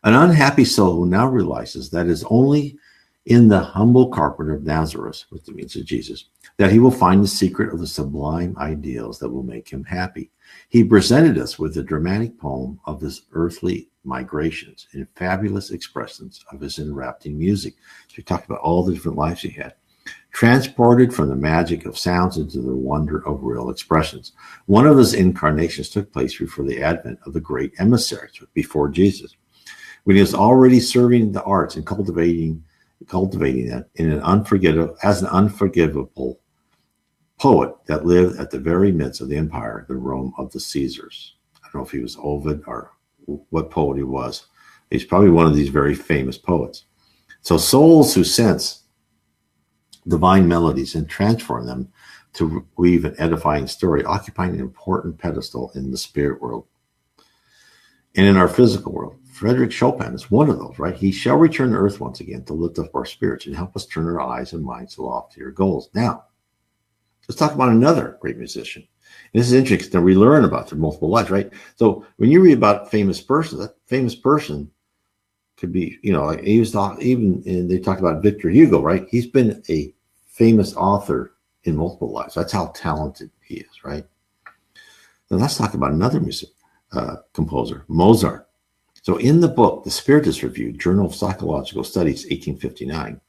Speaker 1: An unhappy soul who now realizes that it is only in the humble carpenter of Nazareth, which means of Jesus, that he will find the secret of the sublime ideals that will make him happy. He presented us with a dramatic poem of his earthly migrations in fabulous expressions of his enrapturing music. So he talked about all the different lives he had, transported from the magic of sounds into the wonder of real expressions. One of his incarnations took place before the advent of the great emissaries, before Jesus, when he was already serving the arts and cultivating it in an unforgivable poet that lived at the very midst of the empire, the Rome of the Caesars. I don't know if he was Ovid or what poet he was. He's probably one of these very famous poets. So souls who sense divine melodies and transform them to weave an edifying story, occupying an important pedestal in the spirit world. And in our physical world, Frédéric Chopin is one of those, right? He shall return to earth once again to lift up our spirits and help us turn our eyes and minds to loftier goals. Now, let's talk about another great musician. And this is interesting because we learn about their multiple lives, right? So when you read about a famous person, that famous person could be, like he was talking, and they talked about Victor Hugo, right? He's been a famous author in multiple lives. That's how talented he is, right? Now let's talk about another composer, Mozart. So in the book, The Spiritist Review, Journal of Psychological Studies, 1859,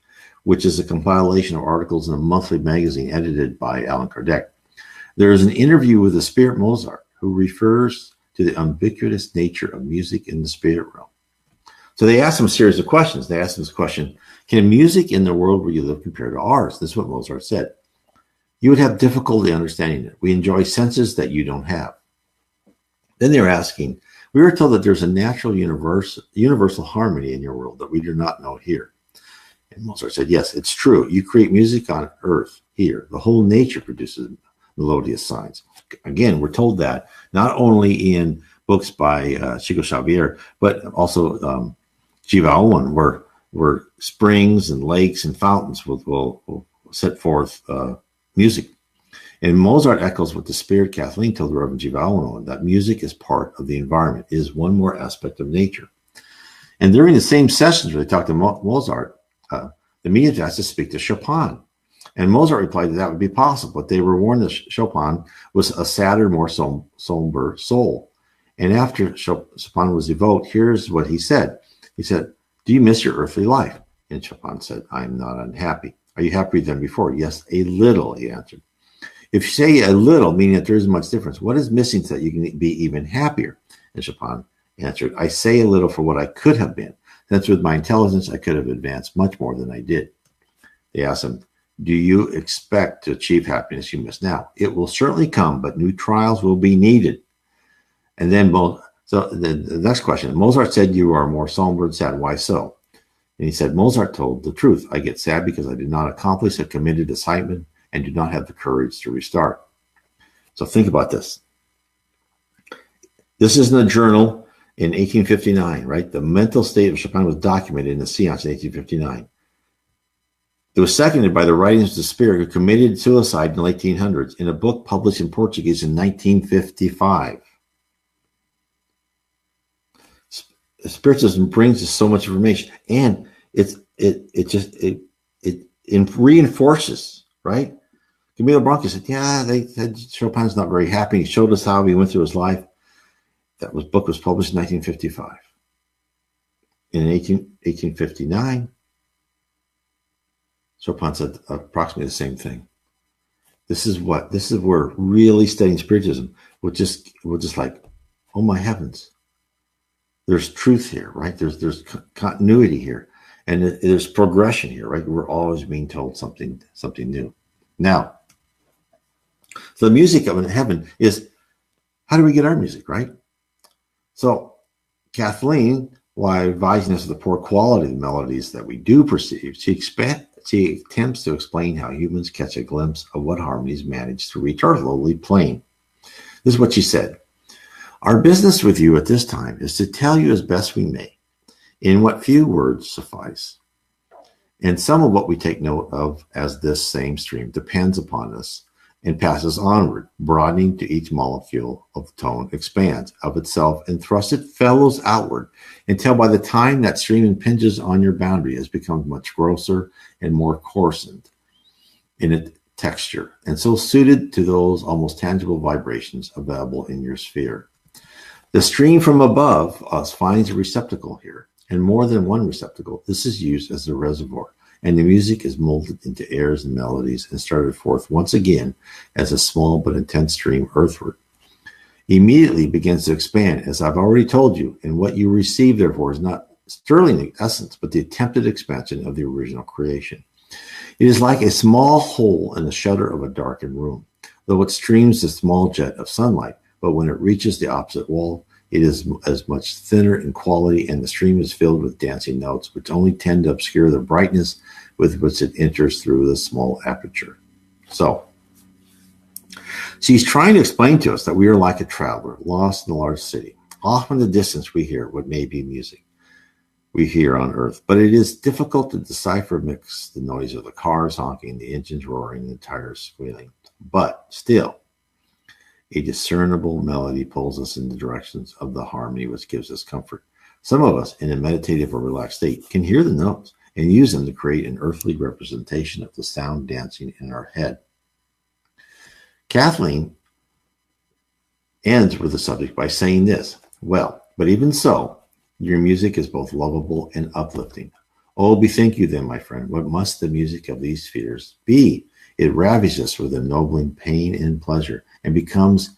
Speaker 1: which is a compilation of articles in a monthly magazine edited by Allan Kardec, there is an interview with the spirit Mozart who refers to the ubiquitous nature of music in the spirit realm. So they asked him a series of questions. They asked him this question: can music in the world where you live compare to ours? This is what Mozart said. You would have difficulty understanding it. We enjoy senses that you don't have. Then they were asking, we were told that there's a natural universal harmony in your world that we do not know here. And Mozart said, yes, it's true. You create music on earth here. The whole nature produces melodious signs. Again, we're told that not only in books by Chico Xavier, but also Vale Owen, where springs and lakes and fountains will set forth music. And Mozart echoes what the spirit Kathleen told the Reverend Vale Owen, that music is part of the environment, is one more aspect of nature. And during the same sessions where they talked to Mozart, the medium asked to speak to Chopin. And Mozart replied that would be possible, but they were warned that Chopin was a sadder, more somber soul. And after Chopin was evoked, here's what he said. He said, do you miss your earthly life? And Chopin said, I'm not unhappy. Are you happier than before? Yes, a little, he answered. If you say a little, meaning that there isn't much difference, what is missing so that you can be even happier? And Chopin answered, I say a little for what I could have been. Since with my intelligence, I could have advanced much more than I did. They asked him, do you expect to achieve happiness you miss now? It will certainly come, but new trials will be needed. And then, so the next question, Mozart said you are more somber and sad. Why so? And he said, Mozart told the truth. I get sad because I did not accomplish a committed assignment and do not have the courage to restart. So think about this. This is in a journal in 1859, right? The mental state of Chopin was documented in the seance in 1859. It was seconded by the writings of the spirit who committed suicide in the 1800s in a book published in Portuguese in 1955. Spiritism brings us so much information, and it reinforces, right? Camilo Branco said, yeah, they said Chopin's not very happy. He showed us how he went through his life. That book was published in 1955. In 1859, Chopin said approximately the same thing. This is where really studying Spiritism will just like, oh my heavens. There's truth here, right? There's continuity here, and there's progression here, right? We're always being told something new. Now, so the music of heaven is, how do we get our music, right? So Kathleen, while advising us of the poor quality of the melodies that we do perceive, she attempts to explain how humans catch a glimpse of what harmonies manage to reach our lowly plane. This is what she said. Our business with you at this time is to tell you as best we may, in what few words suffice. And some of what we take note of as this same stream depends upon us and passes onward, broadening to each molecule of tone, expands of itself and thrusts its fellows outward until by the time that stream impinges on your boundary has become much grosser and more coarsened in its texture, and so suited to those almost tangible vibrations available in your sphere. The stream from above us finds a receptacle here, and more than one receptacle. This is used as a reservoir, and the music is molded into airs and melodies and started forth once again as a small but intense stream earthward. Immediately begins to expand, as I've already told you, and what you receive, therefore, is not sterling essence, but the attempted expansion of the original creation. It is like a small hole in the shutter of a darkened room, though it streams a small jet of sunlight, but when it reaches the opposite wall, it is as much thinner in quality, and the stream is filled with dancing notes, which only tend to obscure the brightness with which it enters through the small aperture. So, she's trying to explain to us that we are like a traveler lost in a large city. Off in the distance, we hear what may be music we hear on earth, but it is difficult to decipher amidst the noise of the cars honking, the engines roaring, the tires squealing. But still, a discernible melody pulls us in the directions of the harmony which gives us comfort. Some of us, in a meditative or relaxed state, can hear the notes and use them to create an earthly representation of the sound dancing in our head. Kathleen ends with the subject by saying this, well, but even so, your music is both lovable and uplifting. Oh, bethink you then, my friend, what must the music of these spheres be? It ravishes us with ennobling pain and pleasure, and becomes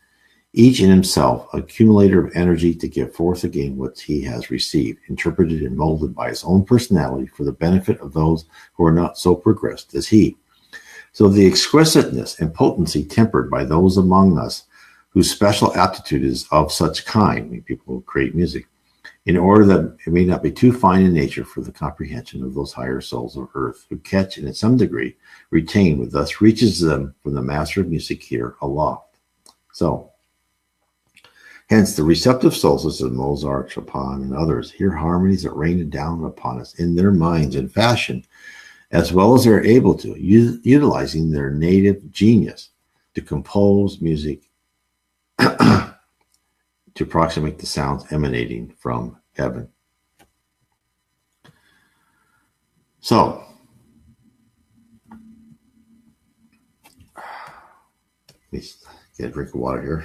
Speaker 1: each in himself accumulator of energy to give forth again what he has received, interpreted and molded by his own personality for the benefit of those who are not so progressed as he. So the exquisiteness and potency tempered by those among us whose special aptitude is of such kind, I mean, people who create music, in order that it may not be too fine in nature for the comprehension of those higher souls of earth, who catch and in some degree retain what thus reaches them from the master of music here aloft. So, hence the receptive souls such as Mozart, Chopin, and others hear harmonies that rain down upon us in their minds and fashion, as well as they're able to, utilizing their native genius to compose music to approximate the sounds emanating from heaven. So, let me get a drink of water here.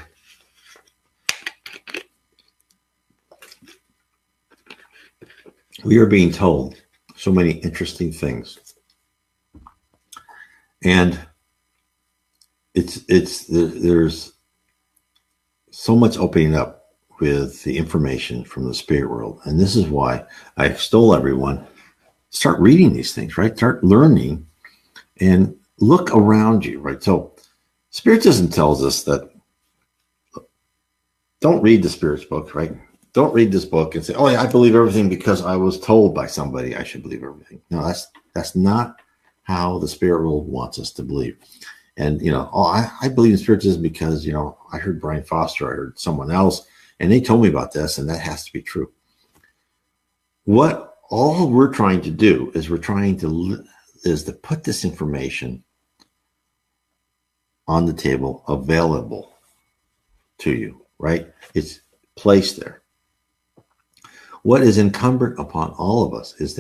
Speaker 1: We are being told so many interesting things. And there's so much opening up with the information from the spirit world. And this is why I extol everyone. Start reading these things, right? Start learning and look around you, right? So Spiritism tells us that don't read the Spirit's book, right? Don't read this book and say, oh, yeah, I believe everything because I was told by somebody I should believe everything. No, that's not how the spirit world wants us to believe. And, oh, I believe in Spiritism because, I heard Brian Foster, I heard someone else, and they told me about this, and that has to be true. What all we're trying to do is is to put this information on the table available to you, right? It's placed there. What is incumbent upon all of us is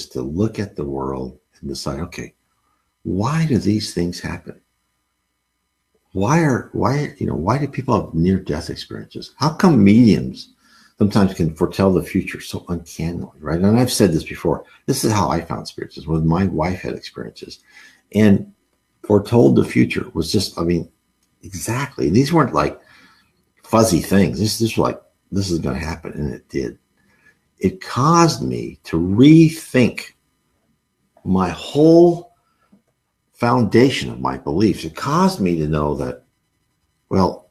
Speaker 1: to look at the world and decide, okay, why do these things happen? Why do people have near-death experiences? How come mediums sometimes can foretell the future so uncannily, right? And I've said this before. This is how I found spiritism, when my wife had experiences. And foretold the future was just, exactly. These weren't like fuzzy things. This was like, this is going to happen, and it did. It caused me to rethink my whole foundation of my beliefs. It caused me to know that, well,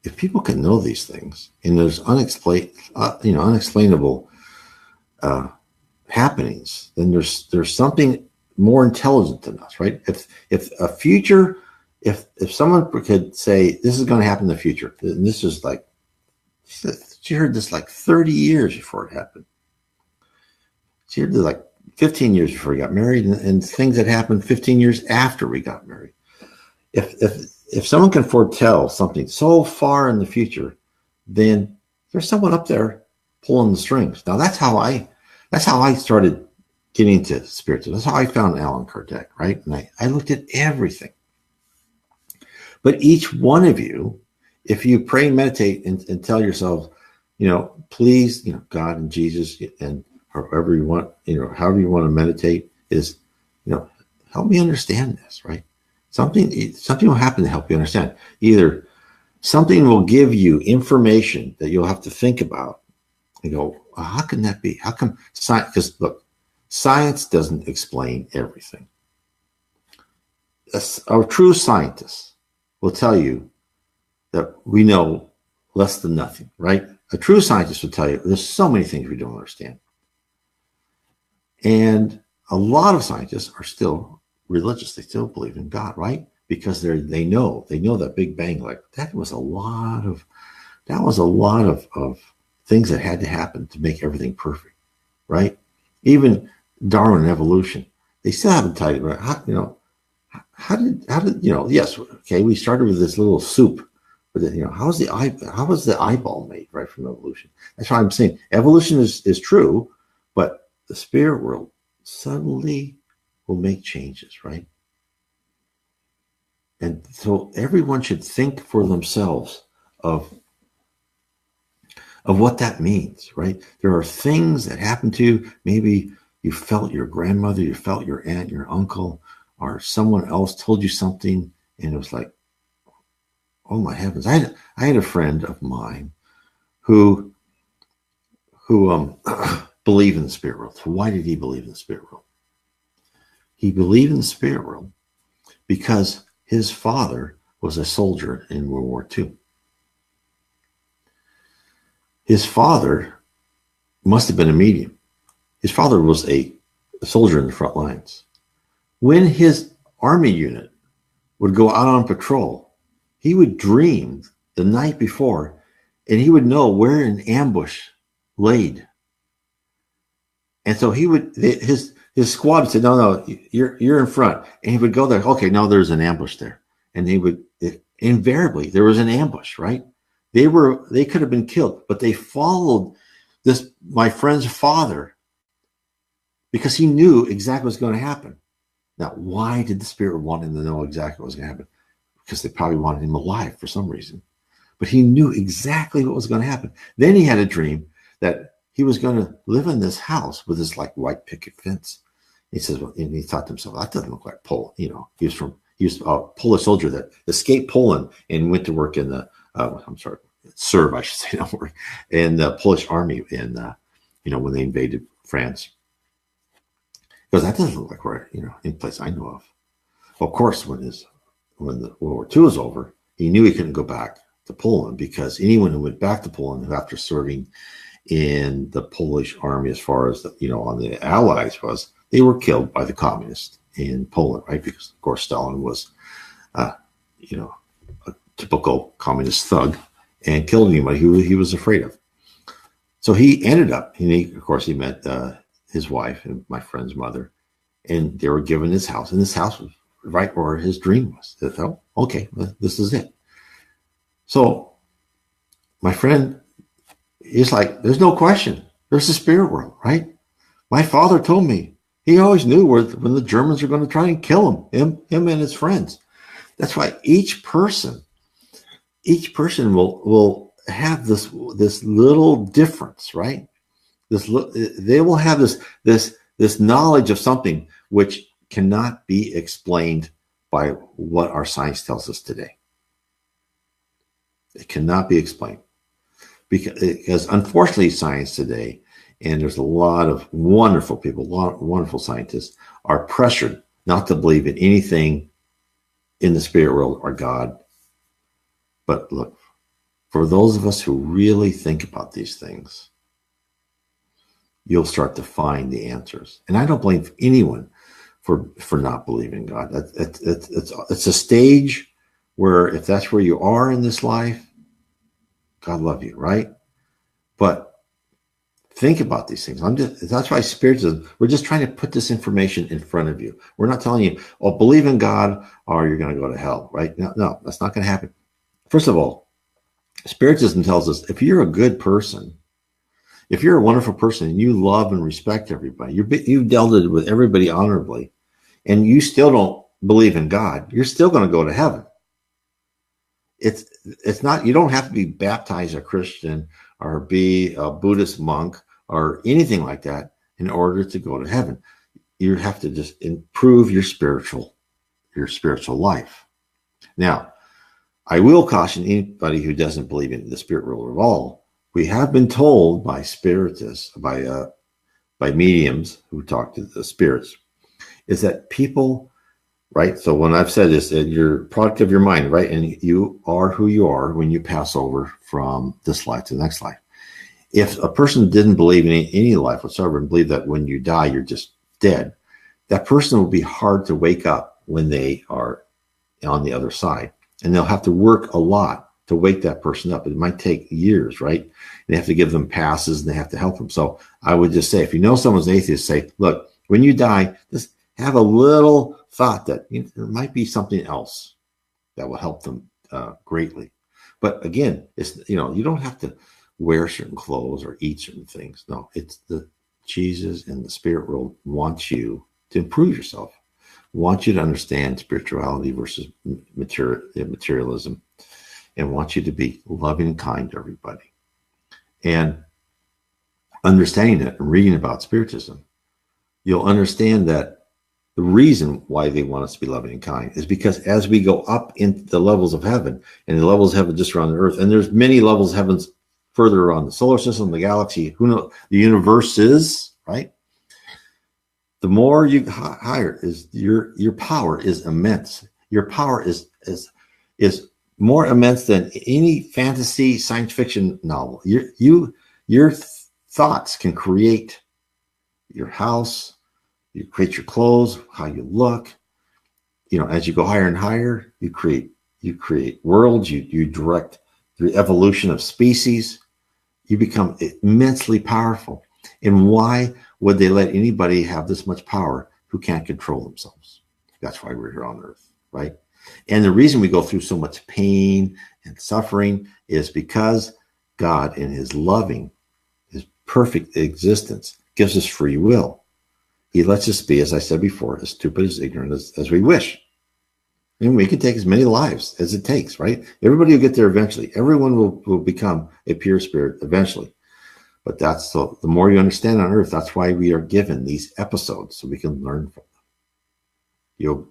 Speaker 1: if people can know these things and there's unexplainable happenings, then there's something more intelligent than us, right? If someone could say this is going to happen in the future, and this is like, she heard this like 30 years before it happened. She heard this like 15 years before we got married, and things that happened 15 years after we got married. If someone can foretell something so far in the future, then there's someone up there pulling the strings. Now that's how I started getting into spiritism. That's how I found Allan Kardec, right? And I looked at everything. But each one of you, if you pray and meditate and tell yourself, please, God and Jesus and however you want, however you want to meditate is, help me understand this, right? Something will happen to help you understand. Either something will give you information that you'll have to think about and go, well, how can that be? How come science? Because look, science doesn't explain everything. A true scientist will tell you that we know less than nothing, right? A true scientist will tell you there's so many things we don't understand. And a lot of scientists are still religious. They still believe in God, right? Because they know that Big Bang, like that was a lot of things that had to happen to make everything perfect, right? Even Darwin and evolution, they still haven't tied it right. How did yes, okay, we started with this little soup, but then, how was the eyeball made, right, from evolution? That's why I'm saying evolution is true, but the spirit world suddenly will make changes, right? And so everyone should think for themselves of what that means, right? There are things that happen to you. Maybe you felt your grandmother, you felt your aunt, your uncle, or someone else told you something, and it was like, oh my heavens. I had a friend of mine who believed in the spirit world. So why did he believe in the spirit world? He believed in the spirit world because his father was a soldier in World War II. His father must have been a medium. His father was a soldier in the front lines. When his army unit would go out on patrol, he would dream the night before, and he would know where an ambush laid. And so his squad would say, no, you're in front. And he would go there. Okay, no, there's an ambush there. And invariably, there was an ambush, right? They could have been killed, but they followed my friend's father because he knew exactly what was going to happen. Now, why did the spirit want him to know exactly what was going to happen? Because they probably wanted him alive for some reason. But he knew exactly what was going to happen. Then he had a dream that he was going to live in this house with this like white picket fence. He says, well, and he thought to himself, that doesn't look like Poland. He was a Polish soldier that escaped Poland and went to work in the serve, I should say, not work, in the Polish army in when they invaded France. Because that doesn't look like right, any place I know of. Of course, when the World War II was over, he knew he couldn't go back to Poland because anyone who went back to Poland after serving in the Polish army, as far as on the Allies they were killed by the communists in Poland, right? Because of course Stalin was you know, a typical communist thug, and killed anybody who he was afraid of. So he ended up, of course, he met his wife and my friend's mother, and they were given his house, and this house was right where his dream was. They thought, okay, well, this is it. So my friend, he's like, there's no question. There's the spirit world, right? My father told me. He always knew when the Germans are going to try and kill him and his friends. That's why each person will have this little difference, right? They will have this knowledge of something which cannot be explained by what our science tells us today. It cannot be explained because unfortunately, science today, and there's a lot of wonderful people, a lot of wonderful scientists, are pressured not to believe in anything in the spirit world or God. But look, for those of us who really think about these things, you'll start to find the answers. And I don't blame anyone for not believing God. It's a stage where if that's where you are in this life, God love you, right? But think about these things. That's why Spiritism, we're just trying to put this information in front of you. We're not telling you, oh, believe in God or you're going to go to hell, right? No, that's not going to happen. First of all, Spiritism tells us if you're a good person, if you're a wonderful person and you love and respect everybody, you've dealt with everybody honorably, and you still don't believe in God, you're still going to go to heaven. It's not, you don't have to be baptized a Christian or be a Buddhist monk or anything like that in order to go to heaven. You have to just improve your spiritual life. Now, I will caution anybody who doesn't believe in the spirit world at all. We have been told by spiritists, by mediums who talk to the spirits, is that people, right? So when I've said this, you're a product of your mind, right? And you are who you are when you pass over from this life to the next life. If a person didn't believe in any life whatsoever and believe that when you die, you're just dead, that person will be hard to wake up when they are on the other side. And they'll have to work a lot to wake that person up. It might take years, right? They have to give them passes and they have to help them. So I would just say, if you know someone's atheist, say, look, when you die, just have a little thought that there might be something else that will help them greatly. But again, it's, you don't have to wear certain clothes or eat certain things. No, it's the Jesus and the spirit world wants you to improve yourself, want you to understand spirituality versus materialism, and want you to be loving and kind to everybody. And understanding that and reading about Spiritism, you'll understand that the reason why they want us to be loving and kind is because as we go up into the levels of heaven, and the levels of heaven just around the earth, and there's many levels of heavens further around the solar system, the galaxy, who knows, the universe is, right? The more you higher is your power is immense. Your power is more immense than any fantasy science fiction novel. Your thoughts can create your house, you create your clothes, how you look. As you go higher and higher, you create worlds, you direct the evolution of species. You become immensely powerful. And why would they let anybody have this much power who can't control themselves? That's why we're here on earth, right? And the reason we go through so much pain and suffering is because God, in his loving, his perfect existence, gives us free will. He lets us be, as I said before, as stupid, as ignorant as we wish. And we can take as many lives as it takes, right? Everybody will get there eventually. Everyone will become a pure spirit eventually. But that's the more you understand on earth, that's why we are given these episodes so we can learn from them.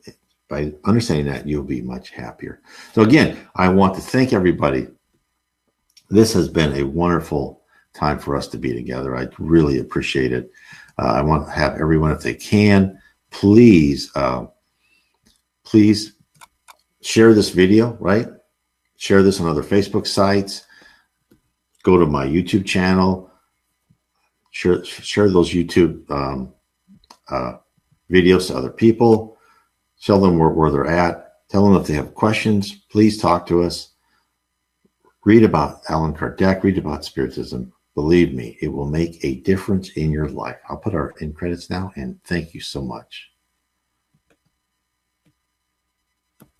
Speaker 1: By understanding that, you'll be much happier. So again, I want to thank everybody. This has been a wonderful time for us to be together. I really appreciate it. I want to have everyone, if they can, please share this video, right? Share this on other Facebook sites. Go to my YouTube channel. Share those YouTube videos to other people. Show them where they're at. Tell them if they have questions, please talk to us. Read about Allan Kardec, read about Spiritism. Believe me, it will make a difference in your life. I'll put our end credits now, and thank you so much.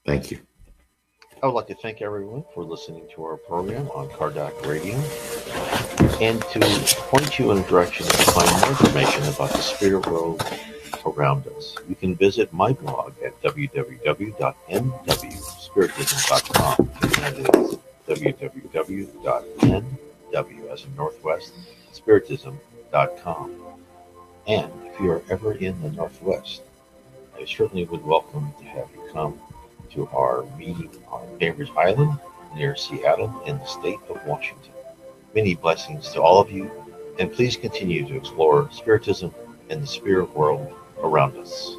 Speaker 1: Thank you.
Speaker 2: I would like to thank everyone for listening to our program on Kardec Radio, and to point you in a direction to find more information about the spirit world around us. You can visit my blog at www.nwspiritism.com. That is www.nw as in Northwest Spiritism.com. And if you are ever in the Northwest, I certainly would welcome to have you come to our meeting on Bainbridge Island near Seattle in the state of Washington. Many blessings to all of you, and please continue to explore Spiritism and the spirit world around us.